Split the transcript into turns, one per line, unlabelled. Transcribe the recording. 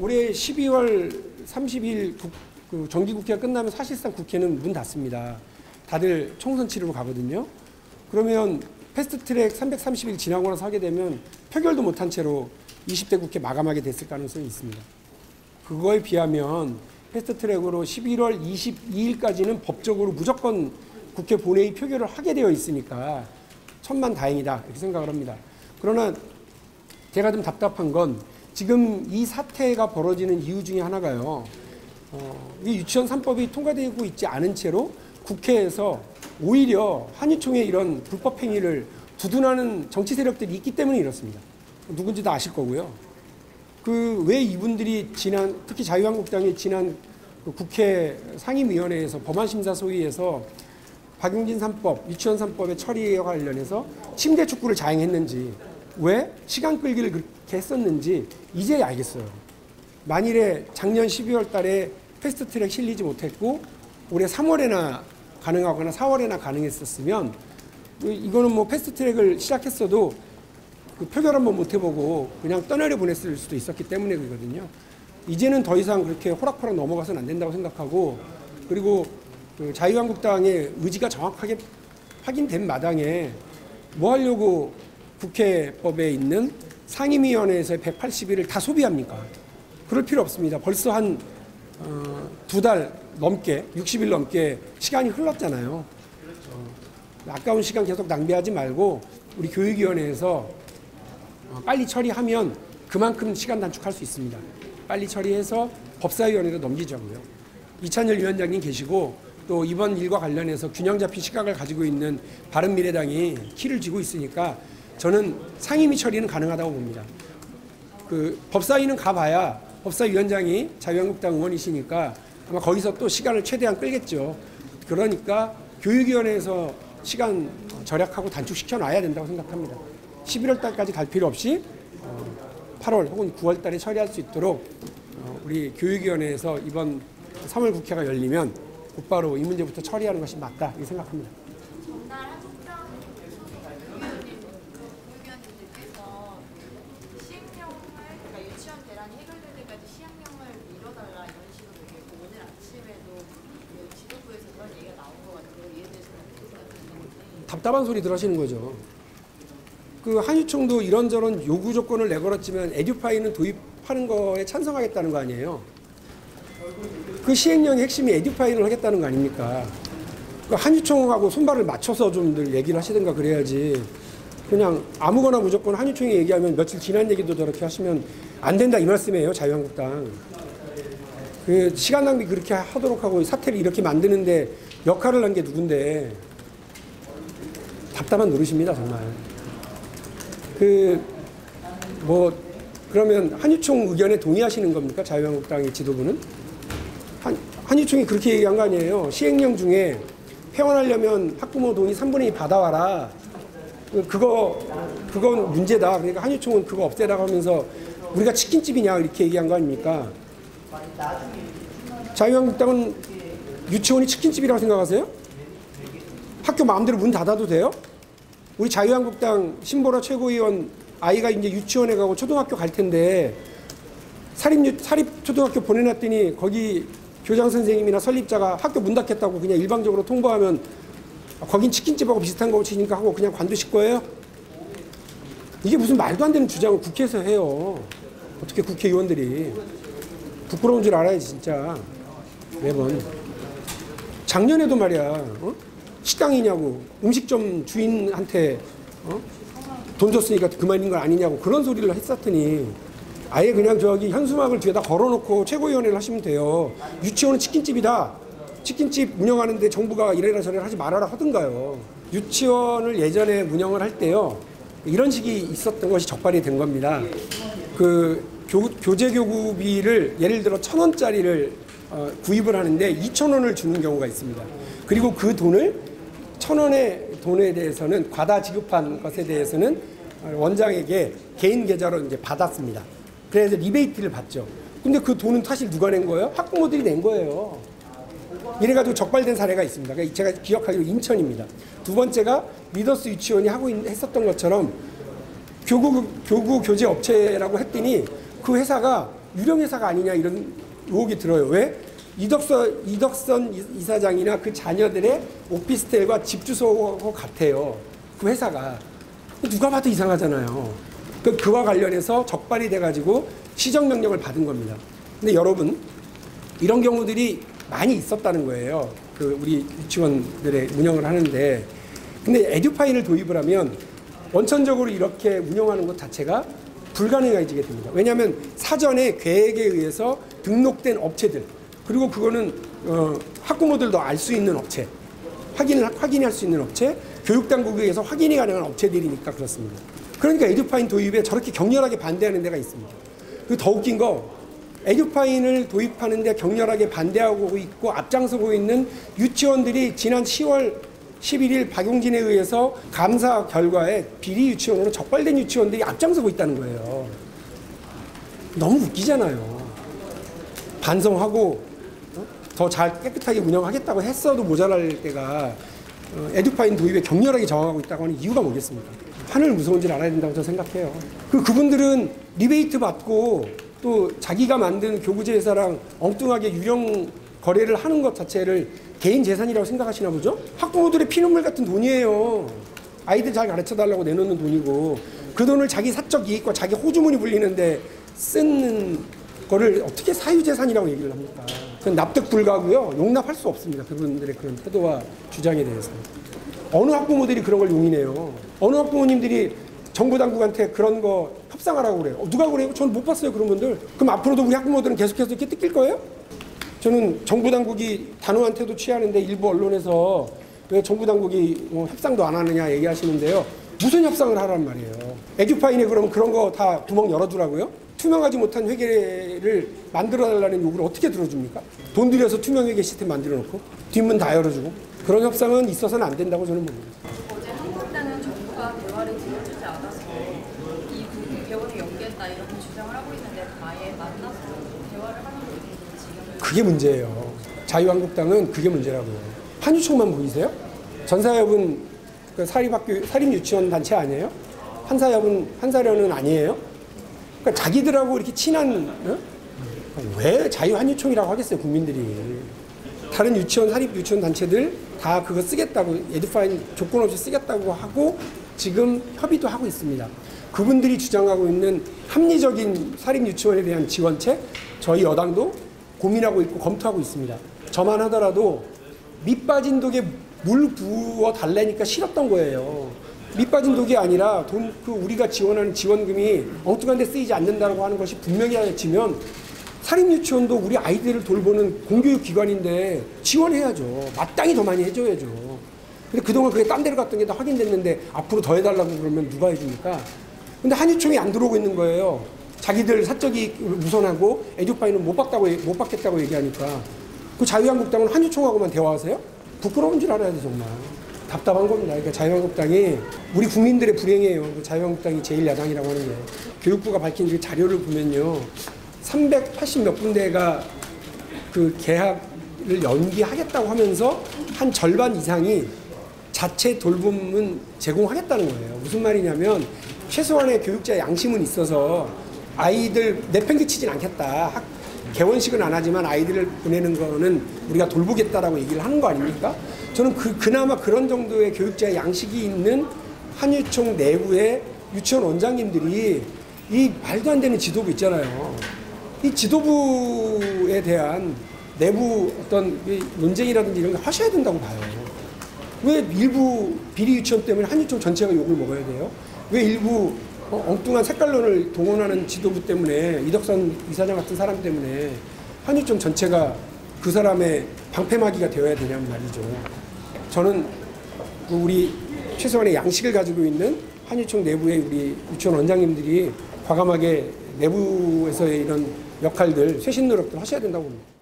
올해 12월 30일 그 정기국회가 끝나면 사실상 국회는 문 닫습니다. 다들 총선 치르러 가거든요. 그러면 패스트트랙 330일 지나고 나서 하게 되면 표결도 못한 채로 20대 국회 마감하게 됐을 가능성이 있습니다. 그거에 비하면 패스트트랙으로 11월 22일까지는 법적으로 무조건 국회 본회의 표결을 하게 되어 있으니까 천만다행이다 이렇게 생각을 합니다. 그러나 제가 좀 답답한 건 지금 이 사태가 벌어지는 이유 중에 하나가요. 이 유치원 3법이 통과되고 있지 않은 채로 국회에서 오히려 한유총의 이런 불법 행위를 두둔하는 정치 세력들이 있기 때문에 이렇습니다. 누군지 다 아실 거고요. 왜 이분들이 특히 자유한국당이 지난 국회 상임위원회에서 법안심사소위에서 박용진 3법, 유치원 3법의 처리와 관련해서 침대 축구를 자행했는지, 왜 시간 끌기를 그렇게 했었는지 이제 알겠어요. 만일에 작년 12월 달에 패스트트랙 실리지 못했고 올해 3월에나 가능하거나 4월에나 가능했었으면 이거는 뭐 패스트트랙을 시작했어도 그 표결 한번 못 해보고 그냥 떠나려 보냈을 수도 있었기 때문에 그러거든요. 이제는 더 이상 그렇게 호락호락 넘어가서는 안 된다고 생각하고, 그리고 그 자유한국당의 의지가 정확하게 확인된 마당에 뭐 하려고 국회법에 있는 상임위원회에서의 180일을 다 소비합니까? 그럴 필요 없습니다. 벌써 한 2달 넘게, 60일 넘게 시간이 흘렀잖아요. 아까운 시간 계속 낭비하지 말고 우리 교육위원회에서 빨리 처리하면 그만큼 시간 단축할 수 있습니다. 빨리 처리해서 법사위원회로 넘기자고요. 이찬열 위원장님 계시고 또 이번 일과 관련해서 균형 잡힌 시각을 가지고 있는 바른미래당이 키를 쥐고 있으니까 저는 상임위 처리는 가능하다고 봅니다. 법사위는 가봐야 법사위원장이 자유한국당 의원이시니까 아마 거기서 또 시간을 최대한 끌겠죠. 그러니까 교육위원회에서 시간 절약하고 단축시켜 놔야 된다고 생각합니다. 11월 달까지 갈 필요 없이 8월 혹은 9월 달에 처리할 수 있도록 우리 교육위원회에서 이번 3월 국회가 열리면 곧바로 이 문제부터 처리하는 것이 맞다 이렇게 생각합니다.
전날 한국당 의원님들께서 시행령을, 그러니까 유치원 대란이 해결될 때까지 시행령을 미뤄달라 이런 식으로 얘기했고, 오늘 아침에도 지도부에서 그런 얘기가 나온 것 같아요. 이에 대해서는 어떻게 생각하시는지.
답답한 소리 들으시는 거죠. 한유총도 이런저런 요구 조건을 내걸었지만 에듀파이는 도입하는 거에 찬성하겠다는 거 아니에요. 그 시행령의 핵심이 에듀파이를 하겠다는 거 아닙니까? 한유총하고 손발을 맞춰서 좀들 얘기를 하시든가 그래야지, 그냥 아무거나 무조건 한유총이 얘기하면 며칠 지난 얘기도 저렇게 하시면 안 된다 이 말씀이에요. 자유한국당. 시간 낭비 그렇게 하도록 하고 사태를 이렇게 만드는데 역할을 한 게 누군데 답답한 노릇입니다 정말. 그러면 한유총 의견에 동의하시는 겁니까? 자유한국당의 지도부는? 한유총이 그렇게 얘기한 거 아니에요. 시행령 중에 회원하려면 학부모 동의 3분의 2 받아와라. 그건 문제다. 그러니까 한유총은 그거 없애라고 하면서 우리가 치킨집이냐 이렇게 얘기한 거 아닙니까? 자유한국당은 유치원이 치킨집이라고 생각하세요? 학교 마음대로 문 닫아도 돼요? 우리 자유한국당 신보라 최고위원 아이가 이제 유치원에 가고 초등학교 갈 텐데 사립초등학교 보내놨더니 거기 교장 선생님이나 설립자가 학교 문 닫겠다고 그냥 일방적으로 통보하면 거긴 치킨집하고 비슷한 거 치니까 하고 그냥 관두실 거예요? 이게 무슨 말도 안 되는 주장을 국회에서 해요. 어떻게 국회의원들이. 부끄러운 줄 알아야지 진짜. 매번. 작년에도 말이야. 식당이냐고 음식점 주인한테 돈 줬으니까 그만인 건 아니냐고 그런 소리를 했었더니 아예 그냥 현수막을 뒤에다 걸어놓고 최고위원회를 하시면 돼요. 유치원은 치킨집이다. 치킨집 운영하는데 정부가 이래라 저래라 하지 말아라 하든가요. 유치원을 예전에 운영을 할 때요. 이런 식이 있었던 것이 적발이 된 겁니다. 교재교구비를 예를 들어 1,000원짜리를 구입을 하는데 2,000원을 주는 경우가 있습니다. 그리고 그 돈을 1,000원의 돈에 대해서는 과다 지급한 것에 대해서는 원장에게 개인 계좌로 이제 받았습니다. 그래서 리베이트를 받죠. 근데 그 돈은 사실 누가 낸 거예요? 학부모들이 낸 거예요. 이래가지고 적발된 사례가 있습니다. 그러니까 제가 기억하기로 인천입니다. 두 번째가 리더스 유치원이 했었던 것처럼 교구 교재 업체라고 했더니 그 회사가 유령회사가 아니냐 이런 의혹이 들어요. 왜? 이덕선 이사장이나 그 자녀들의 오피스텔과 집 주소하고 같아요. 그 회사가. 누가 봐도 이상하잖아요. 그와 관련해서 적발이 돼가지고 시정명령을 받은 겁니다. 근데 여러분, 이런 경우들이 많이 있었다는 거예요. 그 우리 유치원들의 운영을 하는데. 근데 에듀파인을 도입을 하면 원천적으로 이렇게 운영하는 것 자체가 불가능해지게 됩니다. 왜냐하면 사전에 계획에 의해서 등록된 업체들, 그리고 그거는 학부모들도 알 수 있는 업체, 확인할 수 있는 업체, 교육당국에 의해서 확인이 가능한 업체들이니까 그렇습니다. 그러니까 에듀파인 도입에 저렇게 격렬하게 반대하는 데가 있습니다. 그리고 더 웃긴 거, 에듀파인을 도입하는 데 격렬하게 반대하고 있고 앞장서고 있는 유치원들이 지난 10월 11일 박용진에 의해서 감사 결과에 비리 유치원으로 적발된 유치원들이 앞장서고 있다는 거예요. 너무 웃기잖아요. 반성하고 더 잘 깨끗하게 운영하겠다고 했어도 모자랄 때가 에듀파인 도입에 격렬하게 저항하고 있다고 하는 이유가 뭐겠습니까? 하늘 무서운지를 알아야 된다고 저는 생각해요. 그분들은 리베이트 받고 또 자기가 만든 교구제 회사랑 엉뚱하게 유령 거래를 하는 것 자체를 개인 재산이라고 생각하시나 보죠? 학부모들의 피눈물 같은 돈이에요. 아이들 잘 가르쳐달라고 내놓는 돈이고 그 돈을 자기 사적 이익과 자기 호주머니 불리는데 쓰는 거를 어떻게 사유재산이라고 얘기를 합니까? 그건 납득 불가고요. 용납할 수 없습니다. 그분들의 그런 태도와 주장에 대해서. 어느 학부모들이 그런 걸 용인해요. 어느 학부모님들이 정부 당국한테 그런 거 협상하라고 그래요. 누가 그래요? 저는 못 봤어요, 그런 분들. 그럼 앞으로도 우리 학부모들은 계속해서 이렇게 뜯길 거예요? 저는 정부 당국이 단호한 태도 취하는데 일부 언론에서 왜 정부 당국이 협상도 안 하느냐 얘기하시는데요. 무슨 협상을 하란 말이에요. 에듀파인에 그러면 그런 거 다 구멍 열어두라고요? 투명하지 못한 회계를 만들어달라는 요구를 어떻게 들어줍니까? 돈 들여서 투명 회계 시스템 만들어놓고 뒷문 다 열어주고 그런 협상은 있어서는 안 된다고 저는 봅니다.
어제 한국당은 정부가 대화를 들어주지 않아서 이 부분이 개원을 연기했다 이렇게 주장을 하고 있는데 아예 만나서 대화를 하는 게 지금
그게 문제예요. 자유한국당은 그게 문제라고요. 한유총만 보이세요? 전사협은 그 사립유치원 단체 아니에요? 한사련은 아니에요? 그러니까 자기들하고 이렇게 친한, 왜 자유한유총이라고 하겠어요, 국민들이. 다른 유치원, 사립유치원 단체들 다 그거 쓰겠다고, 에듀파인 조건 없이 쓰겠다고 하고 지금 협의도 하고 있습니다. 그분들이 주장하고 있는 합리적인 사립유치원에 대한 지원책, 저희 여당도 고민하고 있고 검토하고 있습니다. 저만 하더라도 밑 빠진 독에 물 부어 달래니까 싫었던 거예요. 밑 빠진 독이 아니라 우리가 지원하는 지원금이 엉뚱한 데 쓰이지 않는다고 하는 것이 분명해지면 사립유치원도 우리 아이들을 돌보는 공교육 기관인데 지원해야죠. 마땅히 더 많이 해줘야죠. 근데 그동안 그게 딴 데로 갔던 게 다 확인됐는데 앞으로 더 해달라고 그러면 누가 해줍니까? 근데 한유총이 안 들어오고 있는 거예요. 자기들 사적 이익을 우선하고 에듀파인은 못 받겠다고 얘기하니까. 그 자유한국당은 한유총하고만 대화하세요? 부끄러운 줄 알아야 돼 정말. 답답한 겁니다. 그러니까 자유한국당이 우리 국민들의 불행이에요. 자유한국당이 제1야당이라고 하는 게. 교육부가 밝힌 그 자료를 보면요. 380 몇 군데가 그 계약을 연기하겠다고 하면서 한 절반 이상이 자체 돌봄은 제공하겠다는 거예요. 무슨 말이냐면 최소한의 교육자 양심은 있어서 아이들 내팽개치진 않겠다. 개원식은 안 하지만 아이들을 보내는 거는 우리가 돌보겠다라고 얘기를 하는 거 아닙니까? 저는 그나마 그런 정도의 교육자의 양식이 있는 한유총 내부의 유치원 원장님들이 이 말도 안 되는 지도부 있잖아요. 이 지도부에 대한 내부 어떤 논쟁이라든지 이런 거 하셔야 된다고 봐요. 왜 일부 비리 유치원 때문에 한유총 전체가 욕을 먹어야 돼요? 왜 일부 엉뚱한 색깔론을 동원하는 지도부 때문에 이덕선 이사장 같은 사람 때문에 한유총 전체가 그 사람의 방패막이가 되어야 되냐는 말이죠. 저는 우리 최소한의 양식을 가지고 있는 한유총 내부의 우리 유치원 원장님들이 과감하게 내부에서의 이런 역할들, 쇄신 노력들 하셔야 된다고 봅니다.